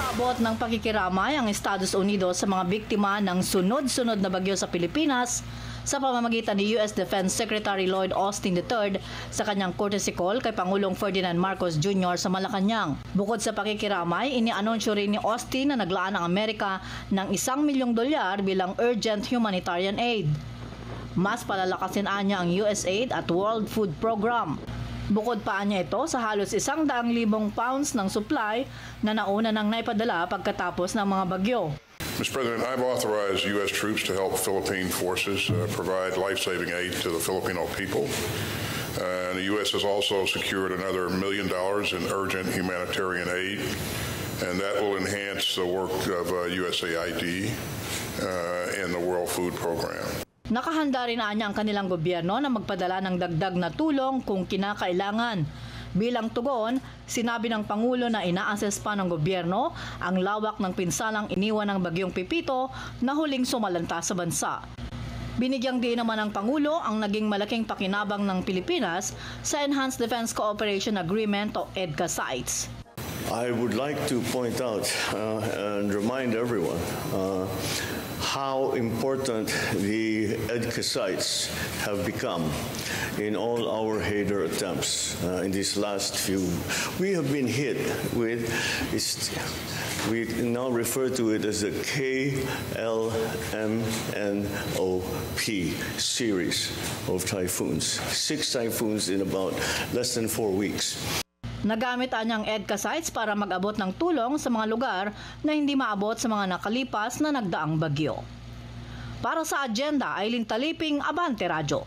Nag-aabot ng pakikiramay ang Estados Unidos sa mga biktima ng sunod-sunod na bagyo sa Pilipinas sa pamamagitan ni U.S. Defense Secretary Lloyd Austin III sa kanyang courtesy call kay Pangulong Ferdinand Marcos Jr. sa Malacanang. Bukod sa pakikiramay, inianunsyo rin ni Austin na naglaan ang Amerika ng $1 milyong bilang urgent humanitarian aid. Mas palalakasin niya ang USAID at World Food Program. Bukod pa niya ito sa halos 100,000 pounds ng supply na nauna nang naipadala pagkatapos ng mga bagyo. Mr. President, I've authorized U.S. troops to help Philippine forces provide life-saving aid to the Filipino people. And the U.S. has also secured another $1 million in urgent humanitarian aid, and that will enhance the work of USAID and the World Food Program. Nakahanda rin niya ang kanilang gobyerno na magpadala ng dagdag na tulong kung kinakailangan. Bilang tugon, sinabi ng Pangulo na ina-assess pa ng gobyerno ang lawak ng pinsalang iniwan ng Bagyong Pipito na huling sumalanta sa bansa. Binigyang din naman ng Pangulo ang naging malaking pakinabang ng Pilipinas sa Enhanced Defense Cooperation Agreement o EDCA sites. I would like to point out and remind everyone how important the EDCA sites have become in all our HADR attempts in these last few. We have been hit with, we now refer to it as the KLMNOP series of typhoons. 6 typhoons in about less than 4 weeks. Nagamit niya ang EDCA sites para mag-abot ng tulong sa mga lugar na hindi maabot sa mga nakalipas na nagdaang bagyo. Para sa agenda, Aileen Taliping, Abante Radyo.